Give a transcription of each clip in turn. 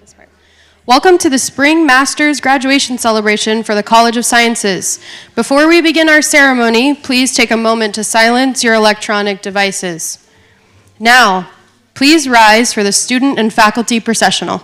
this part. Welcome to the Spring Masters Graduation Celebration for the College of Sciences. Before we begin our ceremony, please take a moment to silence your electronic devices. Now, please rise for the student and faculty processional.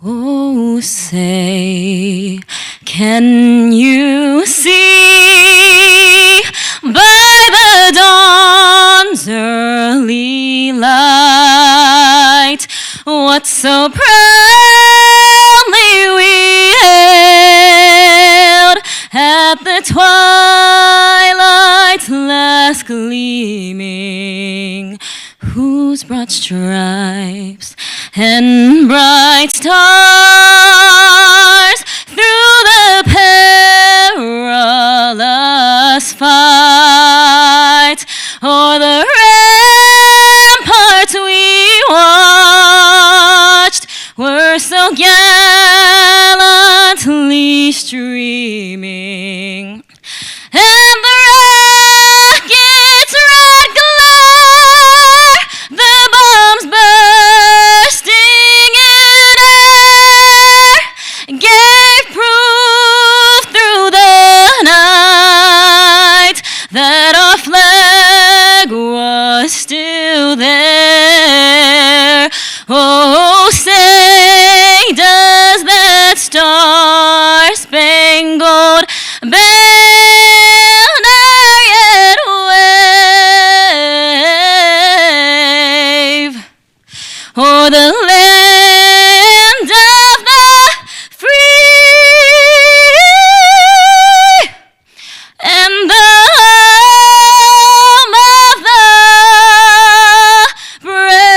Oh, say, can you see by the dawn's early light what so proudly we hailed at the twilight's last gleaming, whose broad stripes and bright stars through the perilous fight o'er the ramparts we watched were so gallantly streaming, and the rocket's red glare, the bombs bursting in air, gave proof through the night that our flag was still there. Oh, say, does that star-spangled banner yet wave o'er the land of the free and the home of the brave?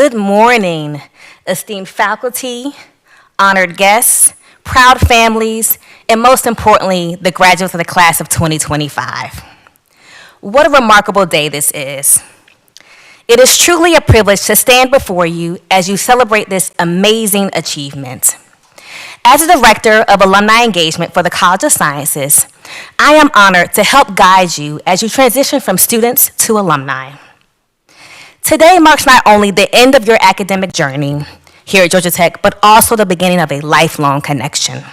Good morning, esteemed faculty, honored guests, proud families, and most importantly, the graduates of the class of 2025. What a remarkable day this is. It is truly a privilege to stand before you as you celebrate this amazing achievement. As the Director of Alumni Engagement for the College of Sciences, I am honored to help guide you as you transition from students to alumni. Today marks not only the end of your academic journey here at Georgia Tech, but also the beginning of a lifelong connection.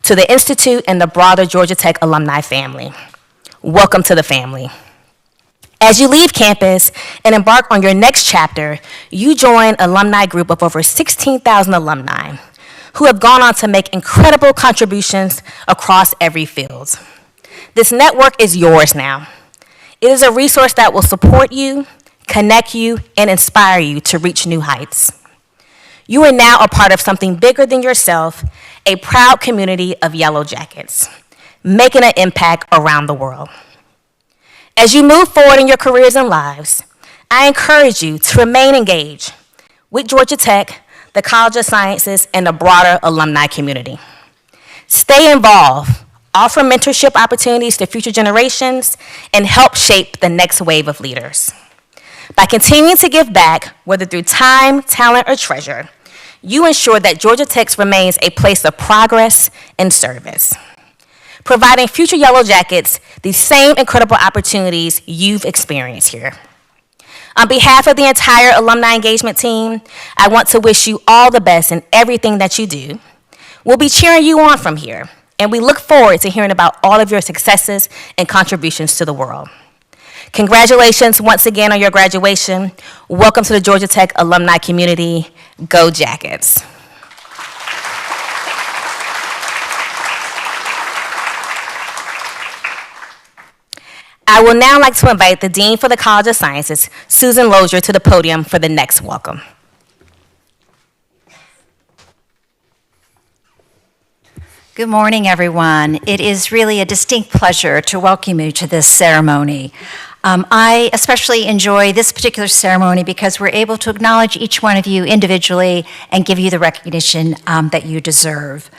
To the Institute and the broader Georgia Tech alumni family, welcome to the family. As you leave campus and embark on your next chapter, you join an alumni group of over 16,000 alumni who have gone on to make incredible contributions across every field. This network is yours now. It is a resource that will support you, connect you, and inspire you to reach new heights. You are now a part of something bigger than yourself, a proud community of Yellow Jackets, making an impact around the world. As you move forward in your careers and lives, I encourage you to remain engaged with Georgia Tech, the College of Sciences, and the broader alumni community. Stay involved, offer mentorship opportunities to future generations, and help shape the next wave of leaders. By continuing to give back, whether through time, talent, or treasure, you ensure that Georgia Tech remains a place of progress and service, providing future Yellow Jackets the same incredible opportunities you've experienced here. On behalf of the entire alumni engagement team, I want to wish you all the best in everything that you do. We'll be cheering you on from here, and we look forward to hearing about all of your successes and contributions to the world. Congratulations once again on your graduation. Welcome to the Georgia Tech alumni community. Go Jackets. I will now like to invite the Dean for the College of Sciences, Susan Lozier, to the podium for the next welcome. Good morning, everyone. It is really a distinct pleasure to welcome you to this ceremony. I especially enjoy this particular ceremony because we're able to acknowledge each one of you individually and give you the recognition that you deserve.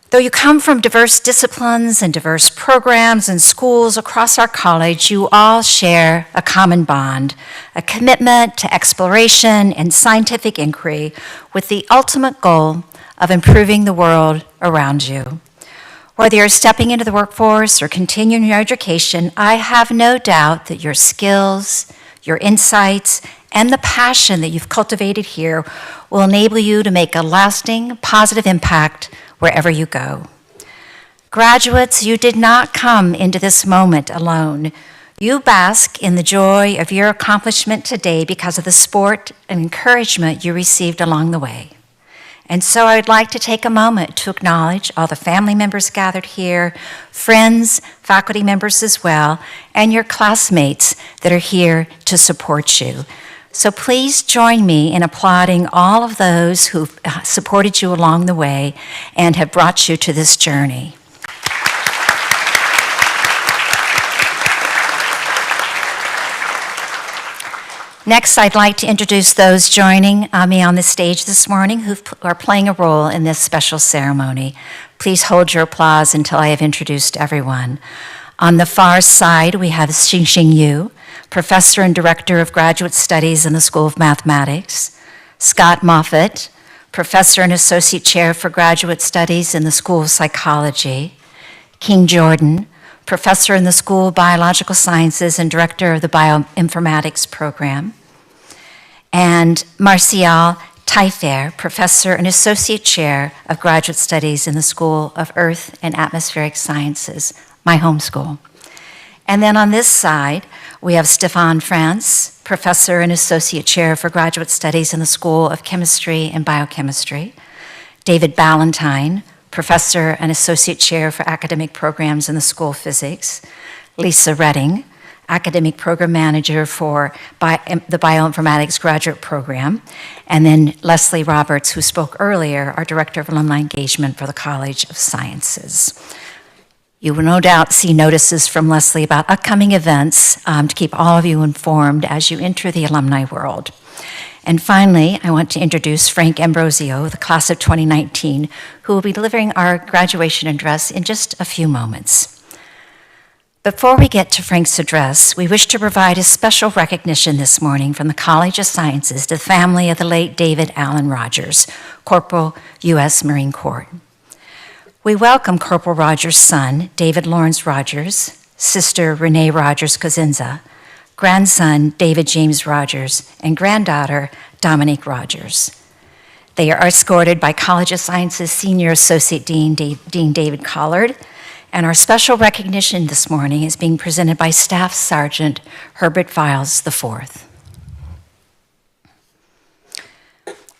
Though you come from diverse disciplines and diverse programs and schools across our college, you all share a common bond, a commitment to exploration and scientific inquiry with the ultimate goal of improving the world around you. Whether you're stepping into the workforce or continuing your education, I have no doubt that your skills, your insights, and the passion that you've cultivated here will enable you to make a lasting, positive impact wherever you go. Graduates, you did not come into this moment alone. You bask in the joy of your accomplishment today because of the support and encouragement you received along the way. And so I would like to take a moment to acknowledge all the family members gathered here, friends, faculty members as well, and your classmates that are here to support you. So please join me in applauding all of those who supported you along the way and have brought you to this journey. Next, I'd like to introduce those joining me on the stage this morning who are playing a role in this special ceremony. Please hold your applause until I have introduced everyone. On the far side, we have Xingxing Yu, Professor and Director of Graduate Studies in the School of Mathematics, Scott Moffitt, Professor and Associate Chair for Graduate Studies in the School of Psychology, King Jordan, Professor in the School of Biological Sciences and Director of the Bioinformatics Program, and Martial Taillefer, Professor and Associate Chair of Graduate Studies in the School of Earth and Atmospheric Sciences, my home school. And then on this side, we have Stéphane France, Professor and Associate Chair for Graduate Studies in the School of Chemistry and Biochemistry, David Ballantyne, Professor and Associate Chair for Academic Programs in the School of Physics, Lisa Redding, Academic Program Manager for the Bioinformatics Graduate Program, and then Leslie Roberts, who spoke earlier, our Director of Alumni Engagement for the College of Sciences. You will no doubt see notices from Leslie about upcoming events to keep all of you informed as you enter the alumni world. And finally, I want to introduce Frank Ambrosio, the class of 2019, who will be delivering our graduation address in just a few moments. Before we get to Frank's address, we wish to provide a special recognition this morning from the College of Sciences to the family of the late David Allen Rogers, Corporal, U.S. Marine Corps. We welcome Corporal Rogers' son, David Lawrence Rogers, sister Renee Rogers Cosenza, grandson David James Rogers, and granddaughter Dominique Rogers. They are escorted by College of Sciences Senior Associate Dean David Collard, and our special recognition this morning is being presented by Staff Sergeant Herbert Files IV.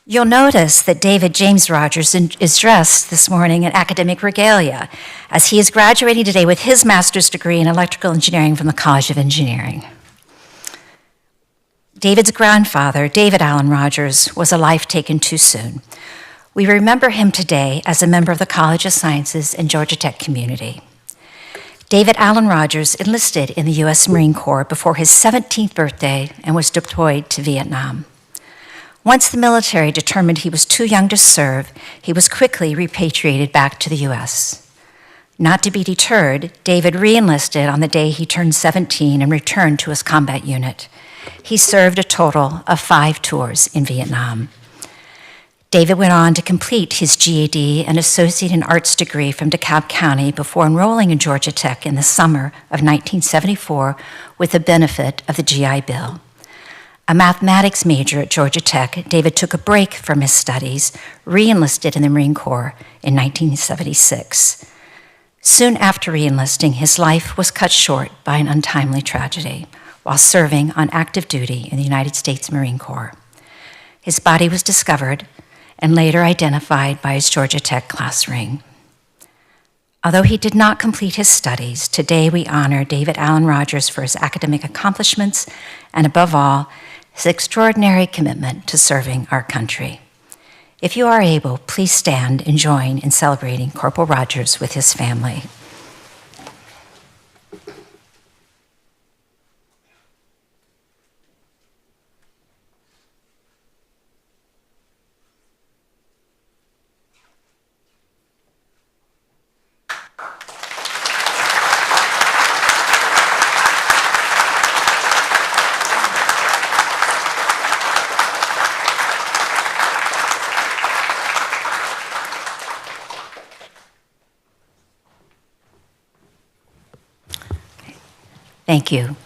You'll notice that David James Rogers is dressed this morning in academic regalia, as he is graduating today with his master's degree in electrical engineering from the College of Engineering. David's grandfather, David Allen Rogers, was a life taken too soon. We remember him today as a member of the College of Sciences and Georgia Tech community. David Allen Rogers enlisted in the U.S. Marine Corps before his 17th birthday and was deployed to Vietnam. Once the military determined he was too young to serve, he was quickly repatriated back to the U.S. Not to be deterred, David re-enlisted on the day he turned 17 and returned to his combat unit. He served a total of 5 tours in Vietnam. David went on to complete his GED and Associate in Arts degree from DeKalb County before enrolling in Georgia Tech in the summer of 1974 with the benefit of the GI Bill. A mathematics major at Georgia Tech, David took a break from his studies, re-enlisted in the Marine Corps in 1976. Soon after re-enlisting, his life was cut short by an untimely tragedy while serving on active duty in the United States Marine Corps. His body was discovered and later identified by his Georgia Tech class ring. Although he did not complete his studies, today we honor David Allen Rogers for his academic accomplishments and, above all, his extraordinary commitment to serving our country. If you are able, please stand and join in celebrating Corporal Rogers with his family. Thank you.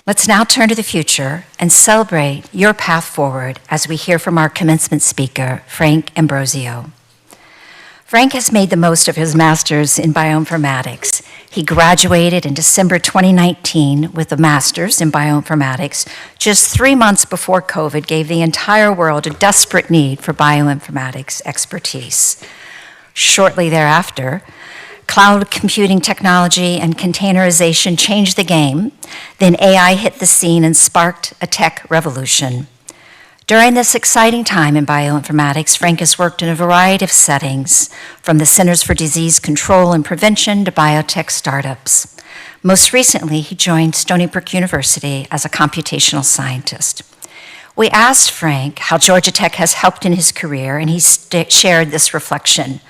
Let's now turn to the future and celebrate your path forward as we hear from our commencement speaker, Frank Ambrosio. Frank has made the most of his master's in bioinformatics. He graduated in December 2019 with a master's in bioinformatics, just 3 months before COVID gave the entire world a desperate need for bioinformatics expertise. Shortly thereafter, cloud computing technology and containerization changed the game. Then AI hit the scene and sparked a tech revolution. During this exciting time in bioinformatics, Frank has worked in a variety of settings, from the Centers for Disease Control and Prevention to biotech startups. Most recently, he joined Stony Brook University as a computational scientist. We asked Frank how Georgia Tech has helped in his career, and he shared this reflection.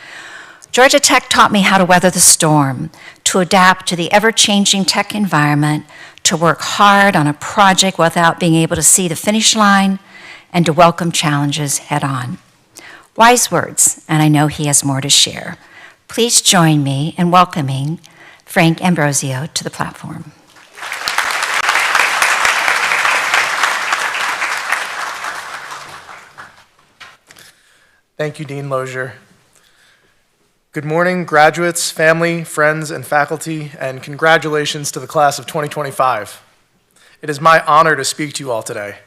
Georgia Tech taught me how to weather the storm, to adapt to the ever-changing tech environment, to work hard on a project without being able to see the finish line, and to welcome challenges head-on. Wise words, and I know he has more to share. Please join me in welcoming Frank Ambrosio to the platform. Thank you, Dean Lozier. Good morning, graduates, family, friends, and faculty, and congratulations to the class of 2025. It is my honor to speak to you all today.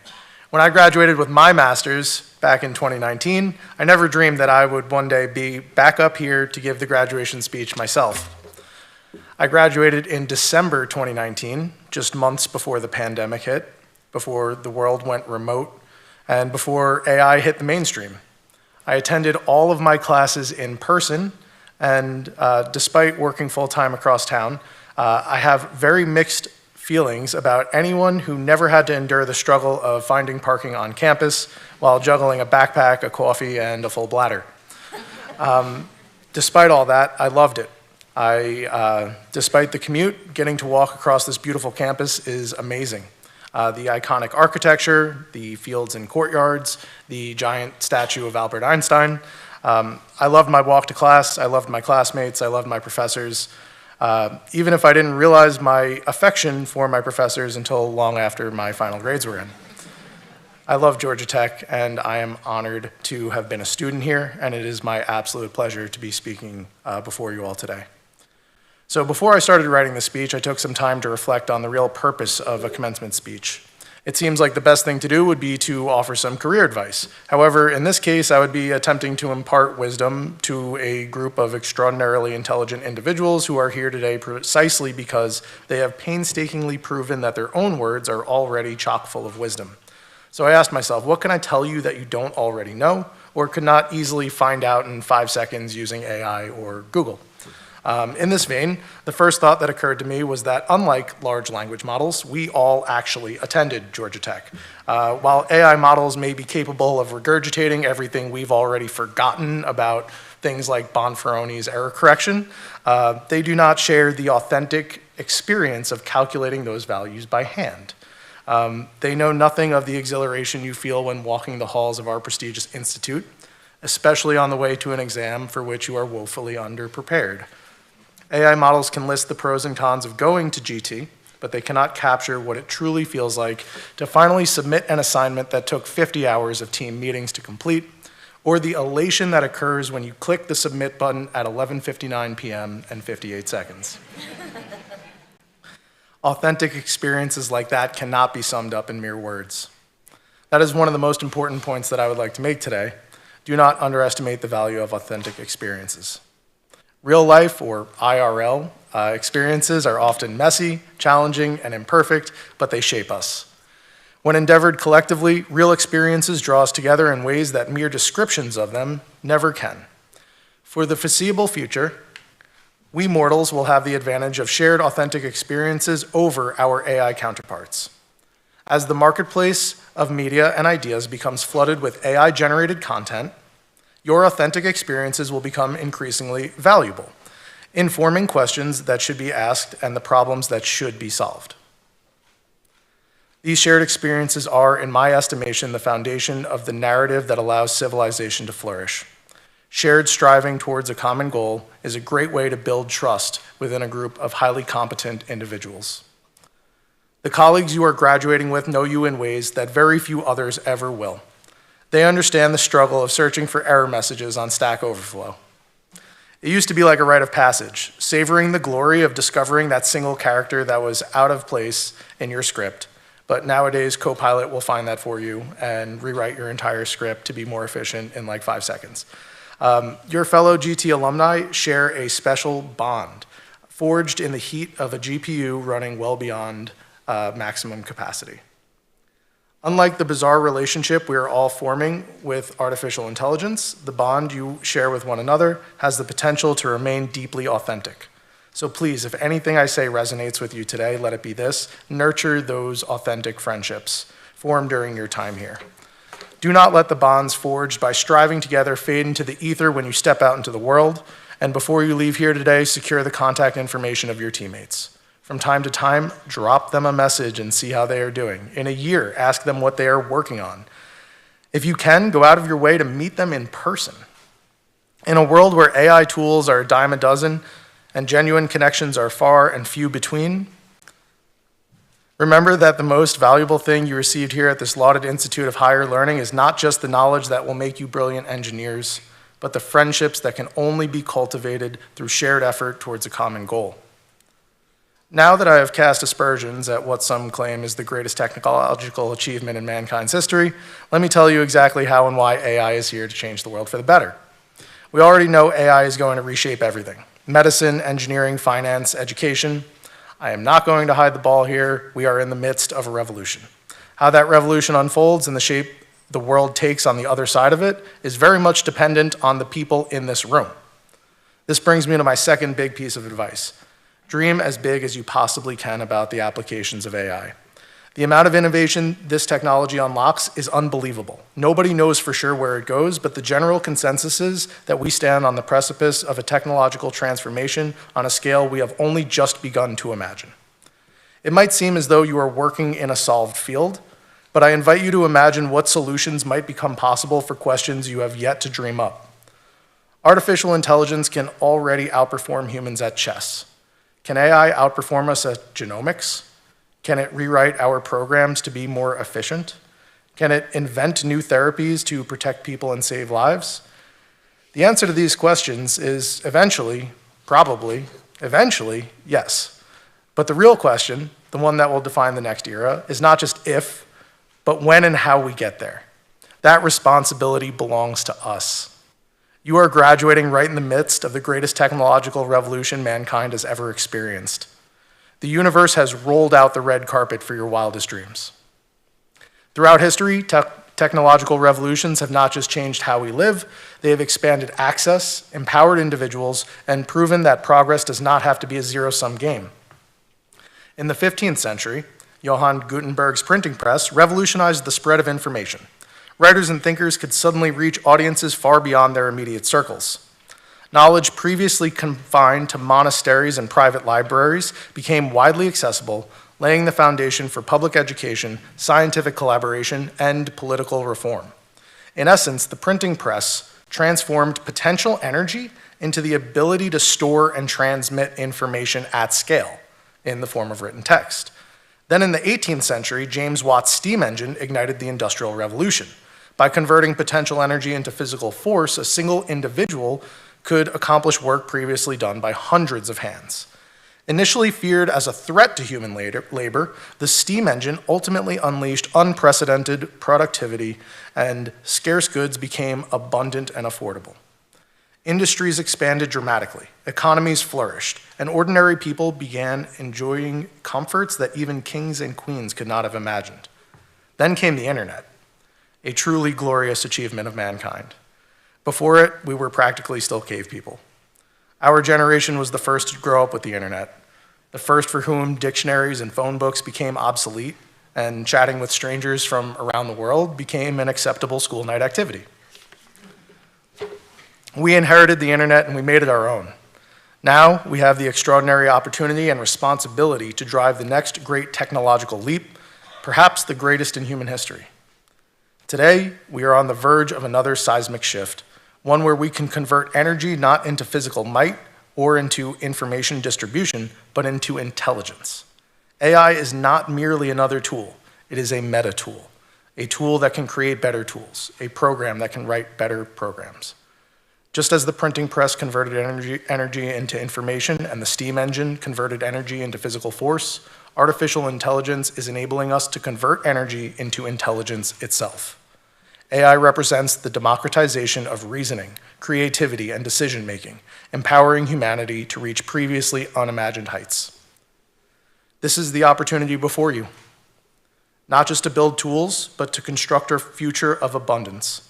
When I graduated with my master's back in 2019, I never dreamed that I would one day be back up here to give the graduation speech myself. I graduated in December 2019, just months before the pandemic hit, before the world went remote, and before AI hit the mainstream. I attended all of my classes in person, and despite working full-time across town, I have very mixed feelings about anyone who never had to endure the struggle of finding parking on campus while juggling a backpack, a coffee, and a full bladder. Despite all that, I loved it. Despite the commute, getting to walk across this beautiful campus is amazing. The iconic architecture, the fields and courtyards, the giant statue of Albert Einstein. I loved my walk to class, I loved my classmates, I loved my professors, even if I didn't realize my affection for my professors until long after my final grades were in. I love Georgia Tech, and I am honored to have been a student here, and it is my absolute pleasure to be speaking before you all today. So before I started writing the speech, I took some time to reflect on the real purpose of a commencement speech. It seems like the best thing to do would be to offer some career advice. However, in this case, I would be attempting to impart wisdom to a group of extraordinarily intelligent individuals who are here today precisely because they have painstakingly proven that their own words are already chock full of wisdom. So I asked myself, what can I tell you that you don't already know or could not easily find out in 5 seconds using AI or Google? In this vein, the first thought that occurred to me was that unlike large language models, we all actually attended Georgia Tech. While AI models may be capable of regurgitating everything we've already forgotten about things like Bonferroni's error correction, they do not share the authentic experience of calculating those values by hand. They know nothing of the exhilaration you feel when walking the halls of our prestigious institute, especially on the way to an exam for which you are woefully underprepared. AI models can list the pros and cons of going to GT, but they cannot capture what it truly feels like to finally submit an assignment that took 50 hours of team meetings to complete, or the elation that occurs when you click the submit button at 11:59 p.m. and 58 seconds. Authentic experiences like that cannot be summed up in mere words. That is one of the most important points that I would like to make today. Do not underestimate the value of authentic experiences. Real life, or IRL, experiences are often messy, challenging, and imperfect, but they shape us. When endeavored collectively, real experiences draw us together in ways that mere descriptions of them never can. For the foreseeable future, we mortals will have the advantage of shared authentic experiences over our AI counterparts. As the marketplace of media and ideas becomes flooded with AI-generated content, your authentic experiences will become increasingly valuable, informing questions that should be asked and the problems that should be solved. These shared experiences are, in my estimation, the foundation of the narrative that allows civilization to flourish. Shared striving towards a common goal is a great way to build trust within a group of highly competent individuals. The colleagues you are graduating with know you in ways that very few others ever will. They understand the struggle of searching for error messages on Stack Overflow. It used to be like a rite of passage, savoring the glory of discovering that single character that was out of place in your script. But nowadays, Copilot will find that for you and rewrite your entire script to be more efficient in like 5 seconds. Your fellow GT alumni share a special bond, forged in the heat of a GPU running well beyond maximum capacity. Unlike the bizarre relationship we are all forming with artificial intelligence, the bond you share with one another has the potential to remain deeply authentic. So please, if anything I say resonates with you today, let it be this: nurture those authentic friendships formed during your time here. Do not let the bonds forged by striving together fade into the ether when you step out into the world, and before you leave here today, secure the contact information of your teammates. From time to time, drop them a message and see how they are doing. In a year, ask them what they are working on. If you can, go out of your way to meet them in person. In a world where AI tools are a dime a dozen and genuine connections are far and few between, remember that the most valuable thing you received here at this lauded Institute of Higher Learning is not just the knowledge that will make you brilliant engineers, but the friendships that can only be cultivated through shared effort towards a common goal. Now that I have cast aspersions at what some claim is the greatest technological achievement in mankind's history, let me tell you exactly how and why AI is here to change the world for the better. We already know AI is going to reshape everything: medicine, engineering, finance, education. I am not going to hide the ball here. We are in the midst of a revolution. How that revolution unfolds and the shape the world takes on the other side of it is very much dependent on the people in this room. This brings me to my second big piece of advice. Dream as big as you possibly can about the applications of AI. The amount of innovation this technology unlocks is unbelievable. Nobody knows for sure where it goes, but the general consensus is that we stand on the precipice of a technological transformation on a scale we have only just begun to imagine. It might seem as though you are working in a solved field, but I invite you to imagine what solutions might become possible for questions you have yet to dream up. Artificial intelligence can already outperform humans at chess. Can AI outperform us at genomics? Can it rewrite our programs to be more efficient? Can it invent new therapies to protect people and save lives? The answer to these questions is eventually, probably, eventually, yes. But the real question, the one that will define the next era, is not just if, but when and how we get there. That responsibility belongs to us. You are graduating right in the midst of the greatest technological revolution mankind has ever experienced. The universe has rolled out the red carpet for your wildest dreams. Throughout history, technological revolutions have not just changed how we live, they have expanded access, empowered individuals, and proven that progress does not have to be a zero-sum game. In the 15th century, Johann Gutenberg's printing press revolutionized the spread of information. Writers and thinkers could suddenly reach audiences far beyond their immediate circles. Knowledge previously confined to monasteries and private libraries became widely accessible, laying the foundation for public education, scientific collaboration, and political reform. In essence, the printing press transformed potential energy into the ability to store and transmit information at scale in the form of written text. Then in the 18th century, James Watt's steam engine ignited the Industrial Revolution. By converting potential energy into physical force, a single individual could accomplish work previously done by hundreds of hands. Initially feared as a threat to human labor, the steam engine ultimately unleashed unprecedented productivity, and scarce goods became abundant and affordable. Industries expanded dramatically, economies flourished, and ordinary people began enjoying comforts that even kings and queens could not have imagined. Then came the internet, a truly glorious achievement of mankind. Before it, we were practically still cave people. Our generation was the first to grow up with the internet, the first for whom dictionaries and phone books became obsolete, and chatting with strangers from around the world became an acceptable school night activity. We inherited the internet and we made it our own. Now we have the extraordinary opportunity and responsibility to drive the next great technological leap, perhaps the greatest in human history. Today, we are on the verge of another seismic shift, one where we can convert energy not into physical might or into information distribution, but into intelligence. AI is not merely another tool, it is a meta tool, a tool that can create better tools, a program that can write better programs. Just as the printing press converted energy into information and the steam engine converted energy into physical force, artificial intelligence is enabling us to convert energy into intelligence itself. AI represents the democratization of reasoning, creativity, and decision-making, empowering humanity to reach previously unimagined heights. This is the opportunity before you, not just to build tools, but to construct a future of abundance,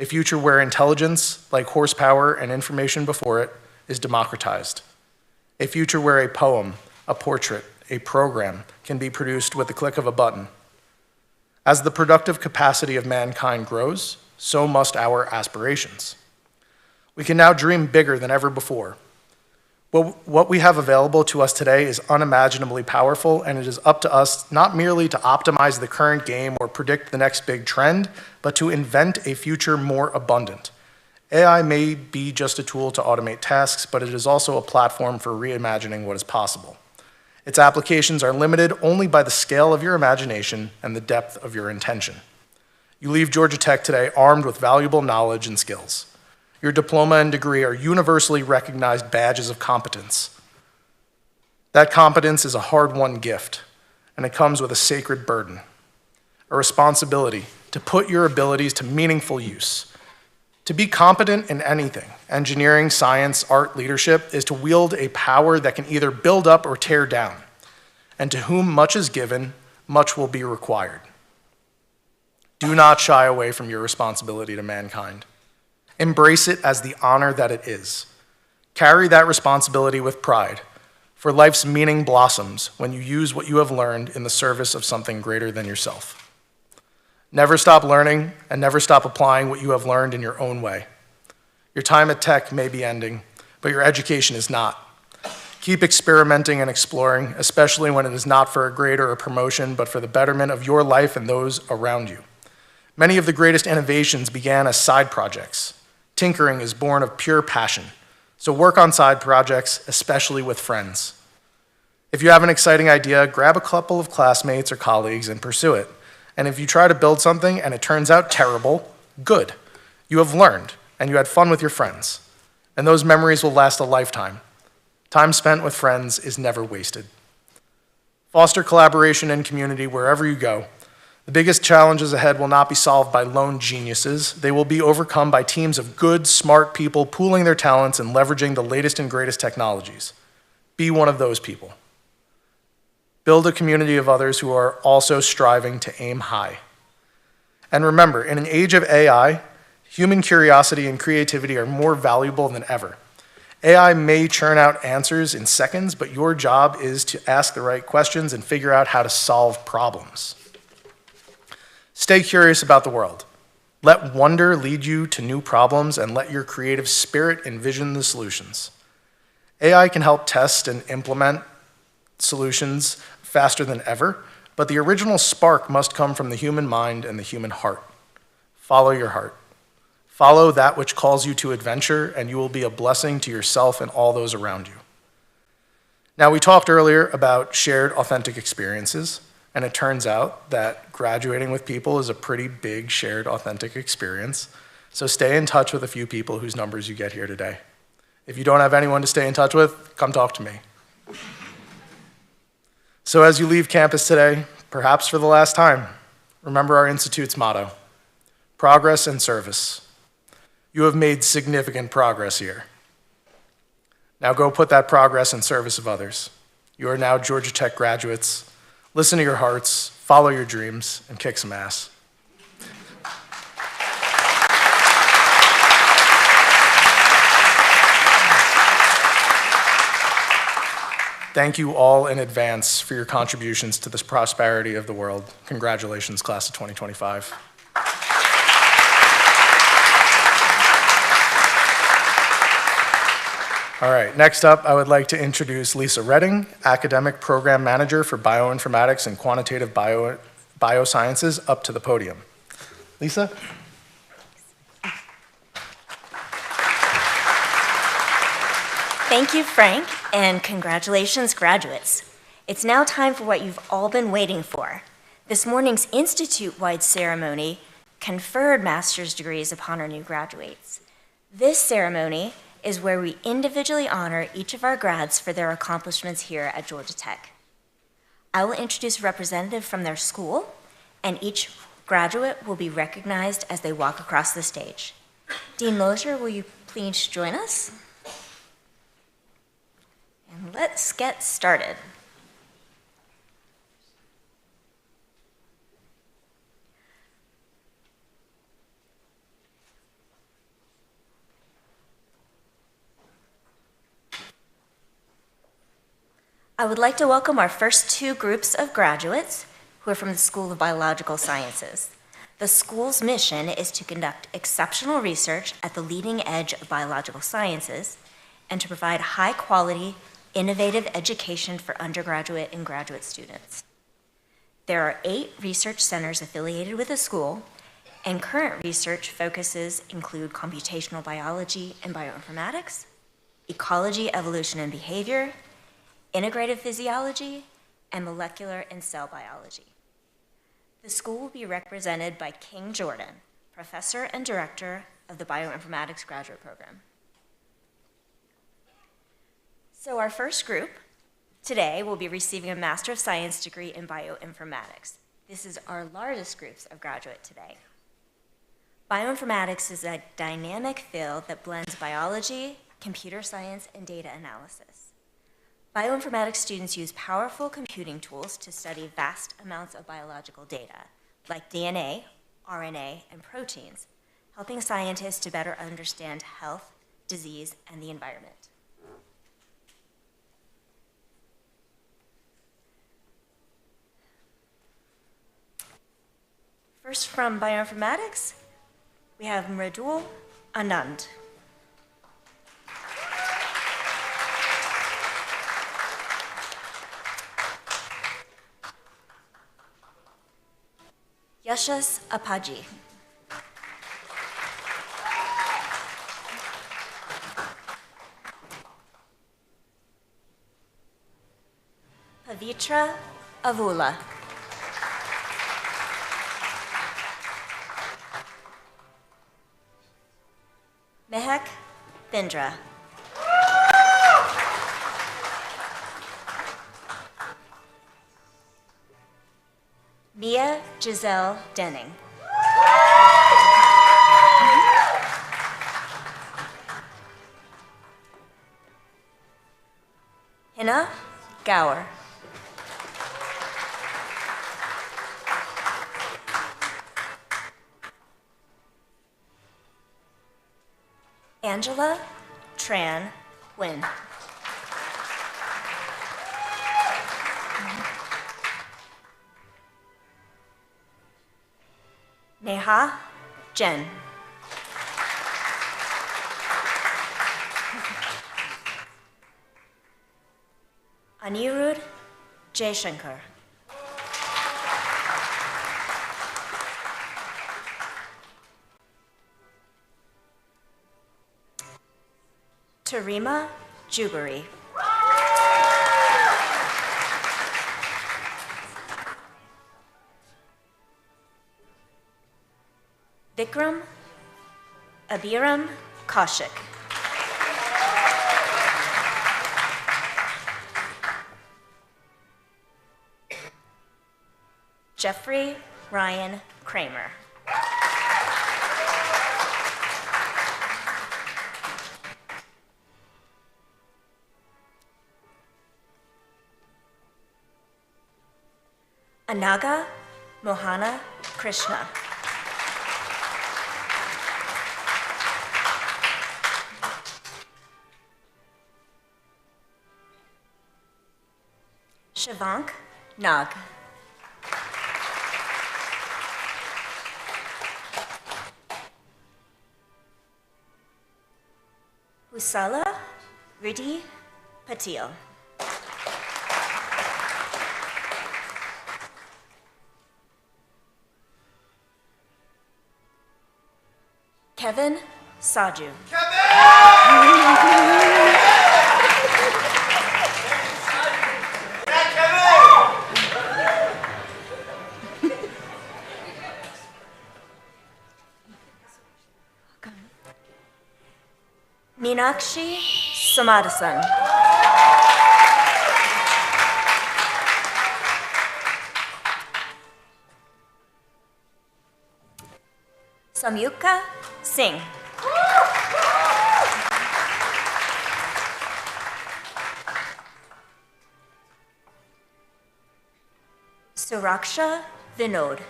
a future where intelligence, like horsepower and information before it, is democratized, a future where a poem, a portrait, a program can be produced with the click of a button. As the productive capacity of mankind grows, so must our aspirations. We can now dream bigger than ever before. What we have available to us today is unimaginably powerful, and it is up to us not merely to optimize the current game or predict the next big trend, but to invent a future more abundant. AI may be just a tool to automate tasks, but it is also a platform for reimagining what is possible. Its applications are limited only by the scale of your imagination and the depth of your intention. You leave Georgia Tech today armed with valuable knowledge and skills. Your diploma and degree are universally recognized badges of competence. That competence is a hard-won gift, and it comes with a sacred burden, a responsibility to put your abilities to meaningful use. To be competent in anything, engineering, science, art, leadership, is to wield a power that can either build up or tear down. And to whom much is given, much will be required. Do not shy away from your responsibility to mankind. Embrace it as the honor that it is. Carry that responsibility with pride, for life's meaning blossoms when you use what you have learned in the service of something greater than yourself. Never stop learning and never stop applying what you have learned in your own way. Your time at Tech may be ending, but your education is not. Keep experimenting and exploring, especially when it is not for a grade or a promotion, but for the betterment of your life and those around you. Many of the greatest innovations began as side projects. Tinkering is born of pure passion, so work on side projects, especially with friends. If you have an exciting idea, grab a couple of classmates or colleagues and pursue it. And if you try to build something and it turns out terrible, good. You have learned, and you had fun with your friends. And those memories will last a lifetime. Time spent with friends is never wasted. Foster collaboration and community wherever you go. The biggest challenges ahead will not be solved by lone geniuses. They will be overcome by teams of good, smart people pooling their talents and leveraging the latest and greatest technologies. Be one of those people. Build a community of others who are also striving to aim high. And remember, in an age of AI, human curiosity and creativity are more valuable than ever. AI may churn out answers in seconds, but your job is to ask the right questions and figure out how to solve problems. Stay curious about the world. Let wonder lead you to new problems and let your creative spirit envision the solutions. AI can help test and implement solutions faster than ever, but the original spark must come from the human mind and the human heart. Follow your heart. Follow that which calls you to adventure, and you will be a blessing to yourself and all those around you. Now, we talked earlier about shared authentic experiences, and it turns out that graduating with people is a pretty big shared authentic experience. So stay in touch with a few people whose numbers you get here today. If you don't have anyone to stay in touch with, come talk to me. So as you leave campus today, perhaps for the last time, remember our Institute's motto: progress and service. You have made significant progress here. Now go put that progress in service of others. You are now Georgia Tech graduates. Listen to your hearts, follow your dreams, and kick some ass. Thank you all in advance for your contributions to this prosperity of the world. Congratulations, class of 2025. All right, next up, I would like to introduce Lisa Redding, Academic Program Manager for Bioinformatics and Quantitative Biosciences, up to the podium. Lisa? Thank you, Frank, and congratulations, graduates. It's now time for what you've all been waiting for. This morning's institute-wide ceremony conferred master's degrees upon our new graduates. This ceremony is where we individually honor each of our grads for their accomplishments here at Georgia Tech. I will introduce a representative from their school, and each graduate will be recognized as they walk across the stage. Dean Mosher, will you please join us? And let's get started. I would like to welcome our first two groups of graduates who are from the School of Biological Sciences. The school's mission is to conduct exceptional research at the leading edge of biological sciences and to provide high-quality, innovative education for undergraduate and graduate students. There are 8 research centers affiliated with the school, and current research focuses include computational biology and bioinformatics, ecology, evolution, and behavior, integrative physiology, and molecular and cell biology. The school will be represented by King Jordan, professor and director of the Bioinformatics Graduate Program. So our first group today will be receiving a Master of Science degree in Bioinformatics. This is our largest groups of graduate today. Bioinformatics is a dynamic field that blends biology, computer science, and data analysis. Bioinformatics students use powerful computing tools to study vast amounts of biological data, like DNA, RNA, and proteins, helping scientists to better understand health, disease, and the environment. First, from bioinformatics, we have Mridul Anand. Yashas Apaji. Pavitra Avula. Mehak Bindra. Mia Giselle Denning. Hina Gower. Angela Tran Nguyen. Neha Jen. Anirudh Jaishankar. Tarima Jubery. Vikram Abiram Kaushik. Jeffrey Ryan Kramer. Anaga Mohana Krishna. Shivank Nag. Usala Riddhi Patil. Kevin Saju. Meenakshi Samadasan. Samyuka Singh. Suraksha Vinod.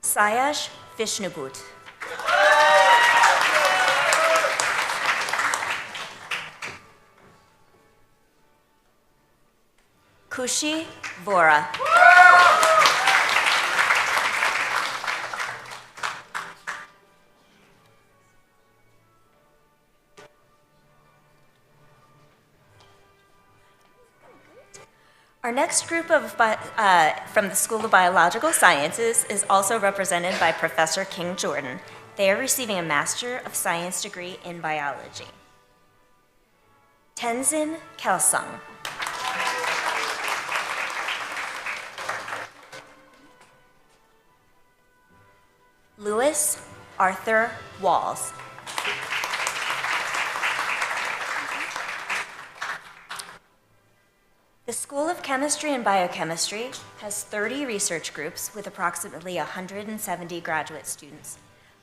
Sayash Vishnubut. Kushi Vora. Our next group from the School of Biological Sciences is also represented by Professor King Jordan. They are receiving a Master of Science degree in biology. Tenzin Kelsung. Louis Arthur Walls. The School of Chemistry and Biochemistry has 30 research groups with approximately 170 graduate students.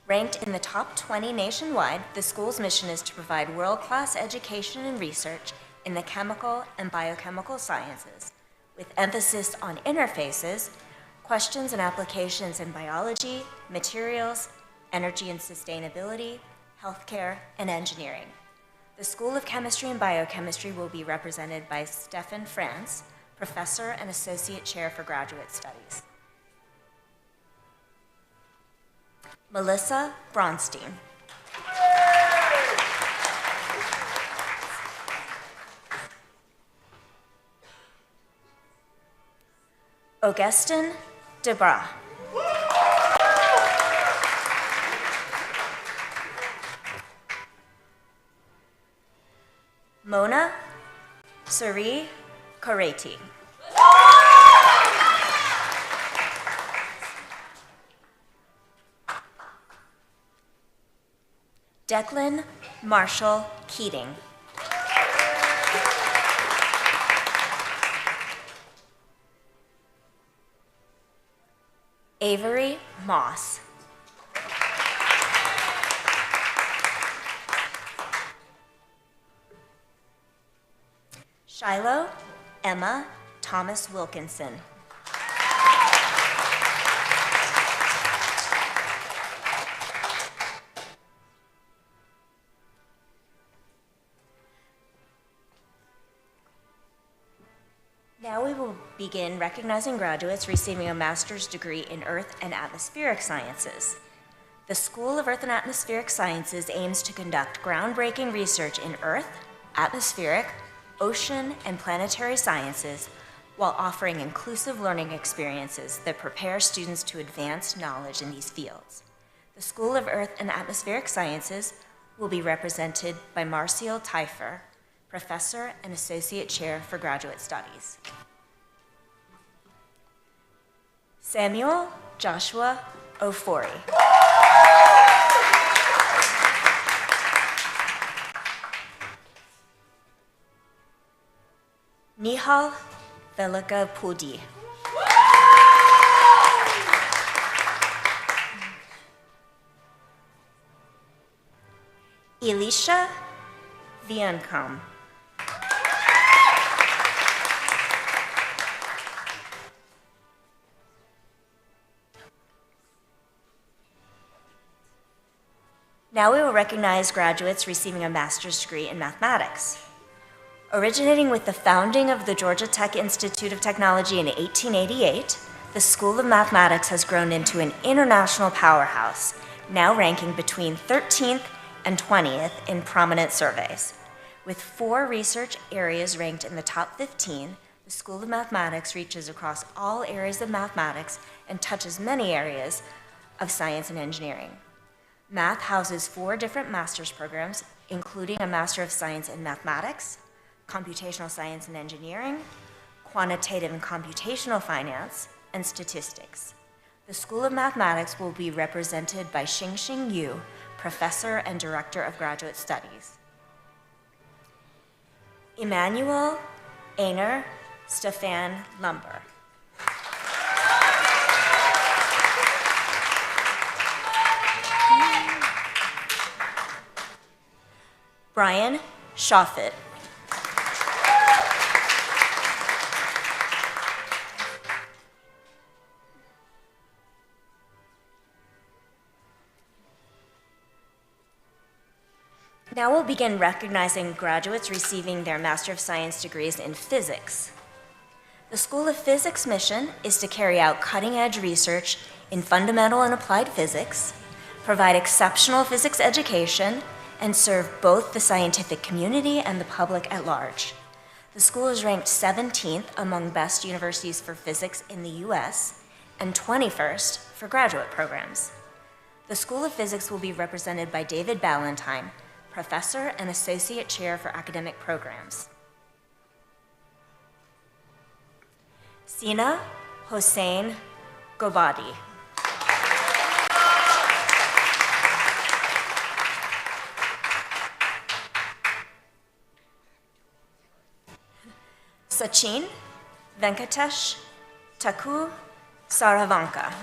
Ranked in the top 20 nationwide, the school's mission is to provide world-class education and research in the chemical and biochemical sciences, with emphasis on interfaces, questions and applications in biology, materials, energy and sustainability, healthcare, and engineering. The School of Chemistry and Biochemistry will be represented by Stefan Franz, Professor and Associate Chair for Graduate Studies. Melissa Bronstein. Augustin Debra. Mona Suri Kareti. Declan Marshall Keating. Avery Moss. Shiloh Emma Thomas Wilkinson. Now we will begin recognizing graduates receiving a master's degree in Earth and Atmospheric Sciences. The School of Earth and Atmospheric Sciences aims to conduct groundbreaking research in Earth, atmospheric, ocean, and planetary sciences while offering inclusive learning experiences that prepare students to advance knowledge in these fields. The School of Earth and Atmospheric Sciences will be represented by Marcial Teifer, Professor and Associate Chair for Graduate Studies. Samuel Joshua Ofori. Nihal Velika Pudi. Elisha Viancom. Now we will recognize graduates receiving a master's degree in mathematics. Originating with the founding of the Georgia Tech Institute of Technology in 1888, the School of Mathematics has grown into an international powerhouse, now ranking between 13th and 20th in prominent surveys. With 4 research areas ranked in the top 15, the School of Mathematics reaches across all areas of mathematics and touches many areas of science and engineering. Math houses 4 different master's programs, including a Master of Science in Mathematics, Computational Science and Engineering, Quantitative and Computational Finance, and Statistics. The School of Mathematics will be represented by Xingxing Yu, Professor and Director of Graduate Studies. Emmanuel Ehner Stefan Lumber. Brian Schaffet. Now we'll begin recognizing graduates receiving their Master of Science degrees in physics. The School of Physics mission is to carry out cutting-edge research in fundamental and applied physics, provide exceptional physics education, and serve both the scientific community and the public at large. The school is ranked 17th among best universities for physics in the US and 21st for graduate programs. The School of Physics will be represented by David Ballantyne, Professor and Associate Chair for Academic Programs. Sina Hossein Gobadi. Sachin Venkatesh Taku Saravanka.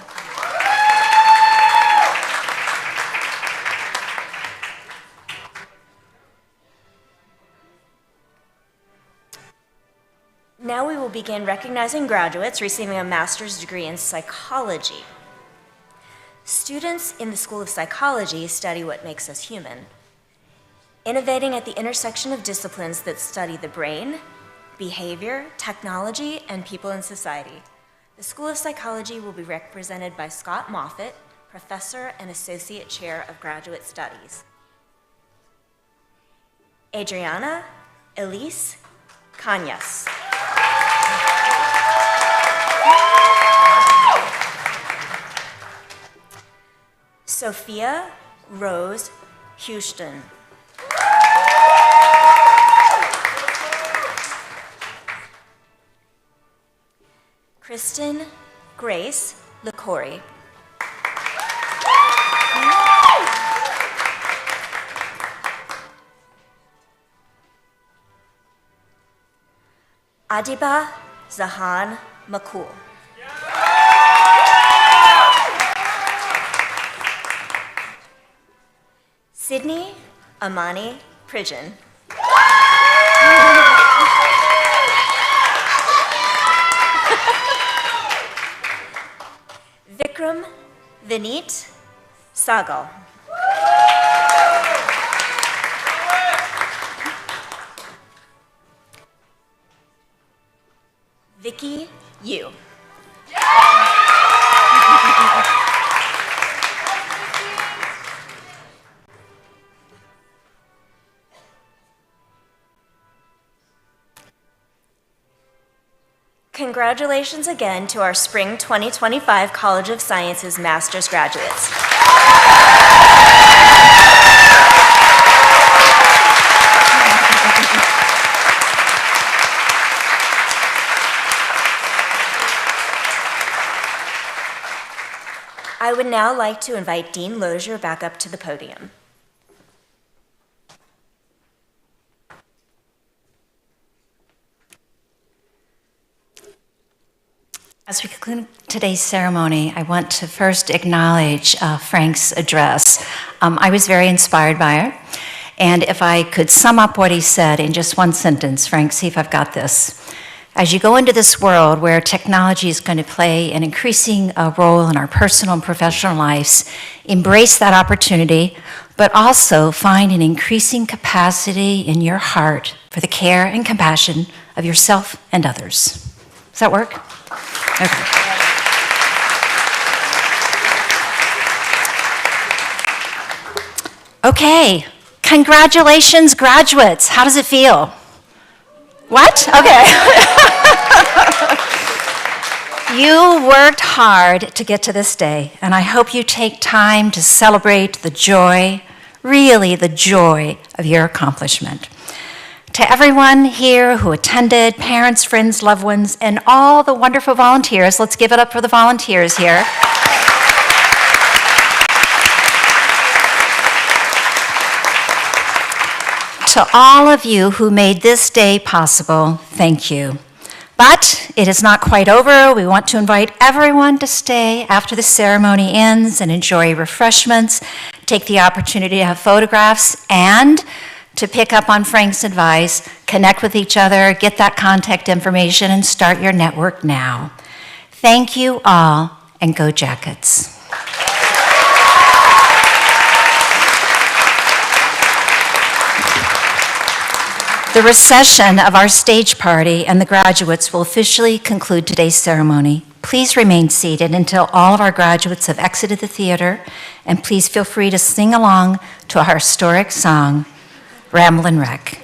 Now we will begin recognizing graduates receiving a master's degree in psychology. Students in the School of Psychology study what makes us human, innovating at the intersection of disciplines that study the brain, behavior, technology, and people in society. The School of Psychology will be represented by Scott Moffitt, Professor and Associate Chair of Graduate Studies. Adriana Elise Cañas. Sophia Rose Houston. Kristen Grace LaCory. Adiba Zahan Makul. Sydney Amani Pridgen. Vikram Vineet Sagal. Vicky Yu. Congratulations again to our Spring 2025 College of Sciences Master's graduates. I would now like to invite Dean Lozier back up to the podium. As we conclude today's ceremony, I want to first acknowledge Frank's address. I was very inspired by it. And if I could sum up what he said in just one sentence, Frank, see if I've got this. As you go into this world where technology is going to play an increasing role in our personal and professional lives, embrace that opportunity, but also find an increasing capacity in your heart for the care and compassion of yourself and others. Does that work? Okay, congratulations, graduates. How does it feel? What? Okay. You worked hard to get to this day, and I hope you take time to celebrate the joy, really the joy of your accomplishment. To everyone here who attended, parents, friends, loved ones, and all the wonderful volunteers, let's give it up for the volunteers here. To all of you who made this day possible, thank you. But it is not quite over. We want to invite everyone to stay after the ceremony ends and enjoy refreshments, take the opportunity to have photographs, and to pick up on Frank's advice, connect with each other, get that contact information, and start your network now. Thank you all, and go Jackets. The recession of our stage party and the graduates will officially conclude today's ceremony. Please remain seated until all of our graduates have exited the theater, and please feel free to sing along to our historic song, Ramblin' Wreck.